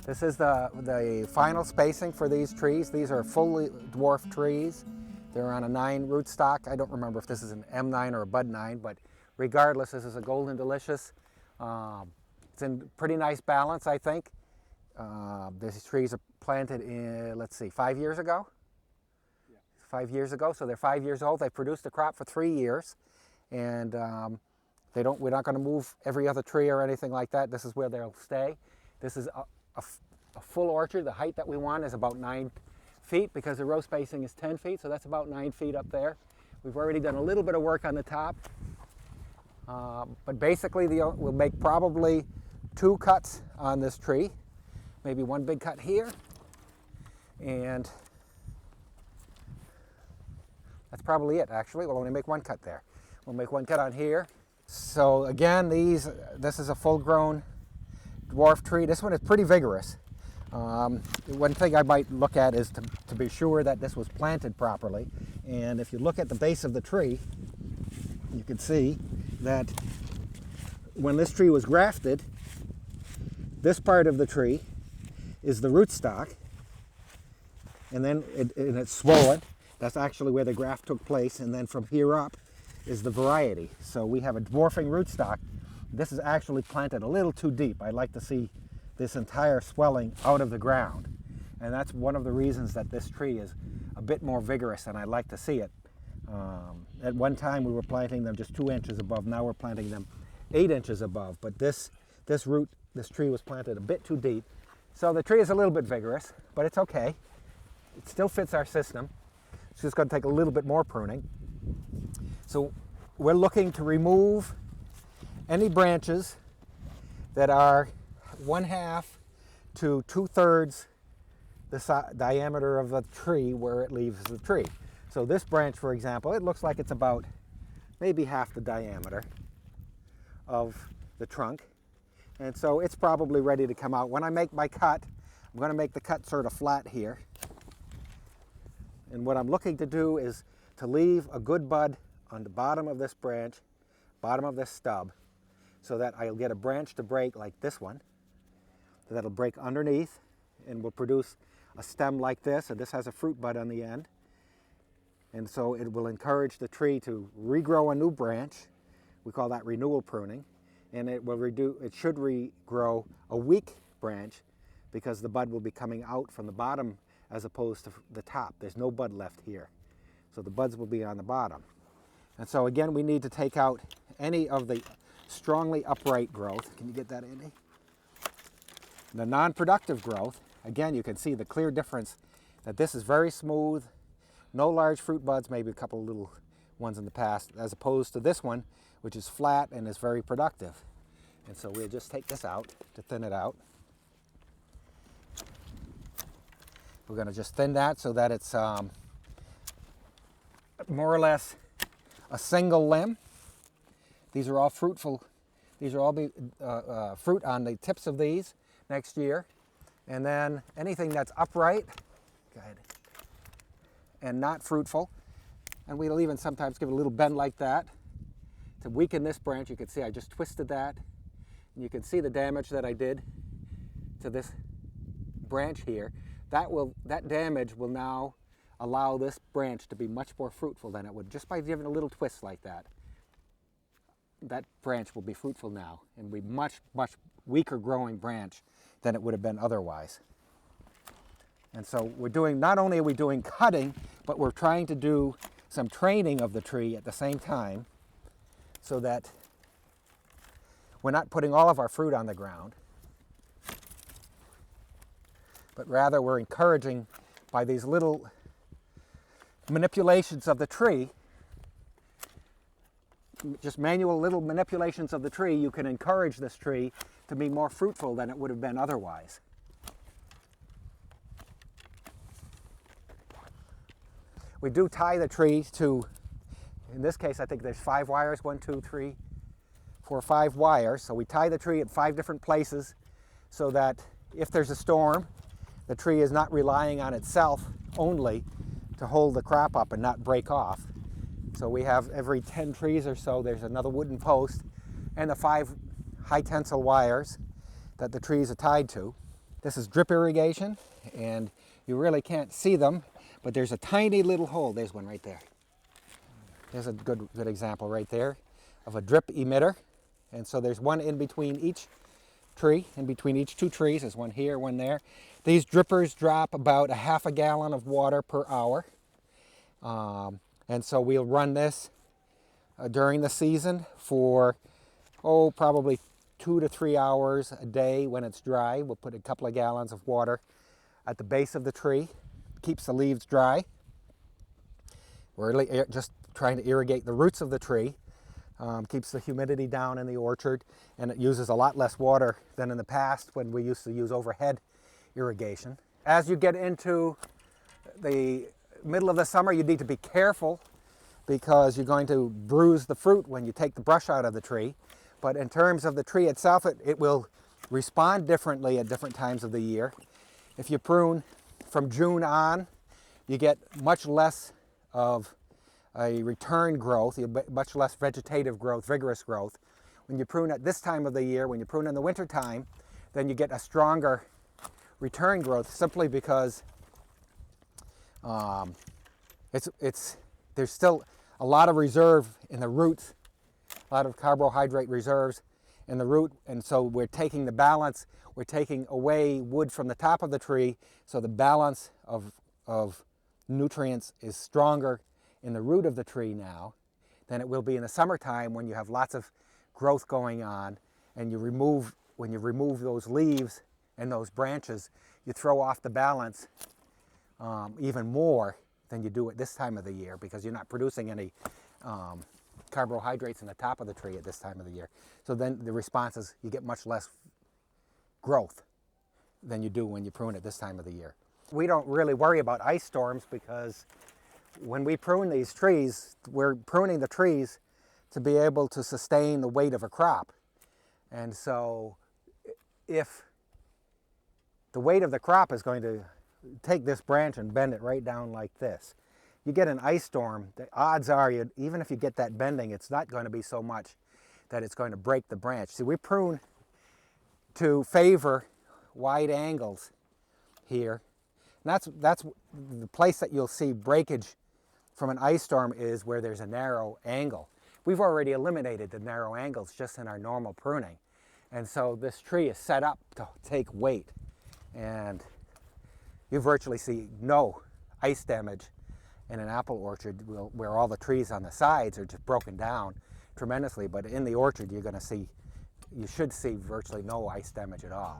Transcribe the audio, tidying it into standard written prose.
This is the final spacing for these trees. These are fully dwarfed trees. They're on a 9 rootstock. I don't remember if this is an M9 or a Bud 9, but regardless, this is a Golden Delicious. It's in pretty nice balance, I think. These trees are planted in, let's see, 5 years ago? Yeah. 5 years ago, so they're 5 years old. They've produced a crop for 3 years, and we're not going to move every other tree or anything like that. This is where they'll stay. This is a full orchard. The height that we want is about 9 feet because the row spacing is 10 feet, so that's about 9 feet up there. We've already done a little bit of work on the top, but basically we'll make probably 2 cuts on this tree, maybe 1 big cut here, and that's probably it actually. We'll only make 1 cut there. We'll make 1 cut on here. So again, this is a full-grown dwarf tree. This one is pretty vigorous. One thing I might look at is to be sure that this was planted properly. And if you look at the base of the tree, you can see that when this tree was grafted, this part of the tree is the rootstock, and then it's swollen. That's actually where the graft took place, and then from here up is the variety. So we have a dwarfing rootstock. This is actually planted a little too deep. I'd like to see this entire swelling out of the ground. And that's one of the reasons that this tree is a bit more vigorous, and I'd like to see it. At one time we were planting them just 2 inches above. Now we're planting them 8 inches above. But this tree was planted a bit too deep. So the tree is a little bit vigorous, but it's okay. It still fits our system. It's just going to take a little bit more pruning. So we're looking to remove any branches that are 1/2 to 2/3 the diameter of the tree where it leaves the tree. So this branch, for example, it looks like it's about maybe half the diameter of the trunk. And so it's probably ready to come out. When I make my cut, I'm going to make the cut sort of flat here. And what I'm looking to do is to leave a good bud on the bottom of this branch, bottom of this stub, so that I'll get a branch to break like this one. That'll break underneath and will produce a stem like this, and this has a fruit bud on the end. And so it will encourage the tree to regrow a new branch. We call that renewal pruning. And it should regrow a weak branch because the bud will be coming out from the bottom as opposed to the top. There's no bud left here. So the buds will be on the bottom. And so again, we need to take out any of the strongly upright growth. Can you get that, Andy? The non-productive growth, again, you can see the clear difference that this is very smooth, no large fruit buds, maybe a couple of little ones in the past, as opposed to this one, which is flat and is very productive. And so we'll just take this out to thin it out. We're going to just thin that so that it's more or less a single limb. These are all fruitful. These are all fruit on the tips of these next year. And then anything that's upright, go ahead, and not fruitful. And we'll even sometimes give it a little bend like that to weaken this branch. You can see I just twisted that. And you can see the damage that I did to this branch here. That damage will now allow this branch to be much more fruitful than it would just by giving a little twist like that. That branch will be fruitful now and be much, much weaker growing branch than it would have been otherwise. And so not only are we doing cutting, but we're trying to do some training of the tree at the same time so that we're not putting all of our fruit on the ground, but rather we're encouraging by these little manipulations of the tree, just manual little manipulations of the tree, you can encourage this tree to be more fruitful than it would have been otherwise. We do tie the tree to, in this case I think there's 5 wires, 1, 2, 3, 4, 5 wires. So we tie the tree at 5 different places so that if there's a storm, the tree is not relying on itself only to hold the crop up and not break off. So we have every 10 trees or so, there's another wooden post and the 5 high tensile wires that the trees are tied to. This is drip irrigation, and you really can't see them, but there's a tiny little hole. There's one right there. There's a good example right there of a drip emitter. And so there's one in between each tree, in between each two trees. There's one here, one there. These drippers drop about a half a gallon of water per hour. And so we'll run this during the season for, probably 2 to 3 hours a day when it's dry. We'll put a couple of gallons of water at the base of the tree. Keeps the leaves dry. We're just trying to irrigate the roots of the tree. Keeps the humidity down in the orchard, and it uses a lot less water than in the past when we used to use overhead irrigation. As you get into the middle of the summer, you need to be careful because you're going to bruise the fruit when you take the brush out of the tree. But in terms of the tree itself, it will respond differently at different times of the year. If you prune from June on, you get much less of a return growth, you get much less vegetative growth, vigorous growth. When you prune at this time of the year, when you prune in the winter time, then you get a stronger return growth simply because there's still a lot of reserve in the roots, a lot of carbohydrate reserves in the root, and so we're taking the balance, we're taking away wood from the top of the tree, so the balance of nutrients is stronger in the root of the tree now than it will be in the summertime when you have lots of growth going on, and when you remove those leaves and those branches, you throw off the balance even more than you do at this time of the year because you're not producing any carbohydrates in the top of the tree at this time of the year. So then the response is you get much less growth than you do when you prune at this time of the year. We don't really worry about ice storms because when we prune these trees, we're pruning the trees to be able to sustain the weight of a crop. And so if the weight of the crop is going to take this branch and bend it right down like this, you get an ice storm, the odds are, even if you get that bending, it's not going to be so much that it's going to break the branch. See, we prune to favor wide angles here. And that's the place that you'll see breakage from an ice storm is where there's a narrow angle. We've already eliminated the narrow angles just in our normal pruning. And so this tree is set up to take weight. And you virtually see no ice damage in an apple orchard where all the trees on the sides are just broken down tremendously. But in the orchard, you should see virtually no ice damage at all.